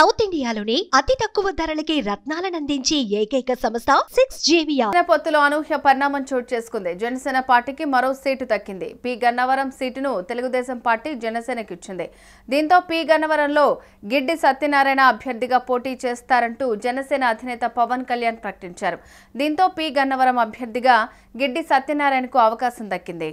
South ఇండియాలోని అతి తక్కువ ధరలకి రత్నాలనందించే ఏకైక సంస్థ 6JVR. పొత్తులో అనూహ్య పరిణామం చోటు చేసుకుంది. జనసేన పార్టీకి మరో సీటు దక్కింది. పి గన్నవరం సీటును తెలుగుదేశం పార్టీ జనసేనకి ఇచ్చింది. దీంతో పి గన్నవరంలో గిడ్డి సత్యనారాయణ అభ్యర్థిగా పోటీ చేస్తారంటూ జనసేన అధినేత పవన్ కళ్యాణ్ ప్రకటించారు. దీంతో పి గన్నవరం అభ్యర్థిగా గిడ్డి సత్యనారాయణకు అవకాశం దక్కింది.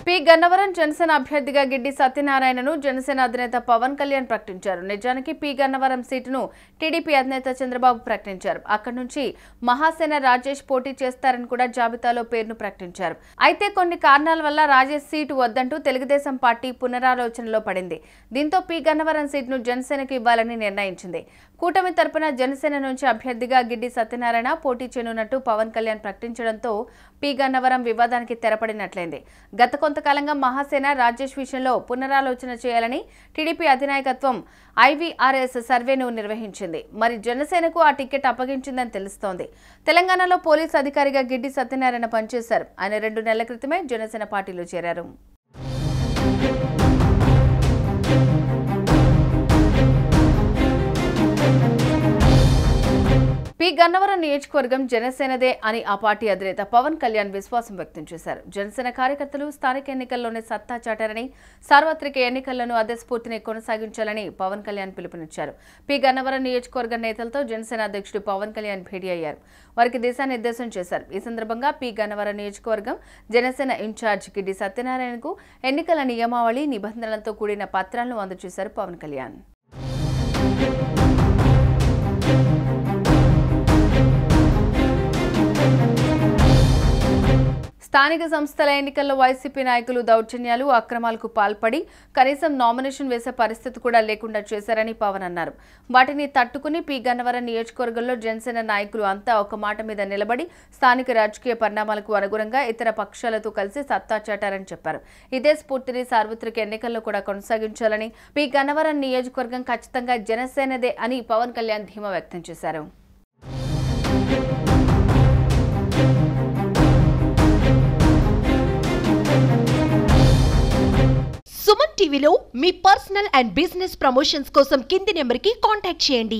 పి గన్నవరం జనసేన అభ్యర్థిగా గిడ్డి సత్యనారాయణను జనసేన అధినేత పవన్ కళ్యాణ్ ప్రకటించారు. నిజానికి పి గన్నవరం సీటును టీడీపీ అధినేత చంద్రబాబు ప్రకటించారు. అక్కడి నుంచి మహాసేన రాజేష్ పోటీ చేస్తారని కూడా జాబితాలో పేరును ప్రకటించారు. అయితే కొన్ని కారణాల వల్ల రాజేష్ సీటు వద్దంటూ తెలుగుదేశం పార్టీ పునరాలోచనలో పడింది. దీంతో పి గన్నవరం సీటును జనసేనకు ఇవ్వాలని నిర్ణయించింది. కూటమి తరపున జనసేన నుంచి అభ్యర్థిగా గిడ్డి సత్యనారాయణ పోటీ చేయనున్నట్టు పవన్ కళ్యాణ్ ప్రకటించడంతో పి గన్నవరం వివాదానికి తెరపడినట్లయింది. గత కొంతకాలంగా మహాసేన రాజేష్ విషయంలో పునరాలోచన చేయాలని టీడీపీ అధినాయకత్వం IVRS సర్వేను నిర్వహించింది. మరి జనసేనకు ఆ టికెట్ అప్పగించిందని తెలుస్తోంది. తెలంగాణలో పోలీసు అధికారిగా గిడ్డి సత్యనారాయణ పనిచేశారు. ఆయన 2 నెలల క్రితమే జనసేన పార్టీలో చేరారు. పి గన్నవరం నియోజకవర్గం జనసేనదే అని ఆ పార్టీ అధినేత పవన్ కళ్యాణ్ విశ్వాసం వ్యక్తం చేశారు. జనసేన కార్యకర్తలు స్థానిక ఎన్నికల్లోనే సత్తా చాటారని, సార్వత్రిక ఎన్నికలను అదే స్ఫూర్తిని కొనసాగించాలని పవన్ కళ్యాణ్ పిలుపునిచ్చారు. పి గన్నవరం నియోజకవర్గ నేతలతో జనసేన అధ్యక్షుడు పవన్ కళ్యాణ్ భేటీ అయ్యారు. వారికి దిశానిర్దేశం చేశారు. ఈ సందర్భంగా పి గన్నవరం నియోజకవర్గం జనసేన ఇన్ఛార్జ్ గిడ్డి సత్యనారాయణకు ఎన్నికల నియమావళి నిబంధనలతో కూడిన పత్రాలను అందజేశారు పవన్ కళ్యాణ్. స్థానిక సంస్థల ఎన్నికల్లో వైసీపీ నాయకులు దౌర్జన్యాలు, అక్రమాలకు పాల్పడి కనీసం నామినేషన్ వేసే పరిస్థితి కూడా లేకుండా చేశారని పవన్ అన్నారు. వాటిని తట్టుకుని పి గన్నవరం నియోజకవర్గంలో జనసేన నాయకులు అంతా ఒక మాట మీద నిలబడి స్థానిక రాజకీయ పరిణామాలకు అనుగుణంగా ఇతర పక్షాలతో కలిసి సత్తా చాటారని చెప్పారు. ఇదే స్ఫూర్తిని సార్వత్రిక ఎన్నికల్లో కూడా కొనసాగించాలని, పి గన్నవరం నియోజకవర్గం ఖచ్చితంగా జనసేనదే అని పవన్ కళ్యాణ్ ధీమా వ్యక్తం చేశారు. సుమన్ టీవీలో మీ పర్సనల్ అండ్ బిజినెస్ ప్రమోషన్స్ కోసం కింది నెంబర్కి కాంటాక్ట్ చేయండి.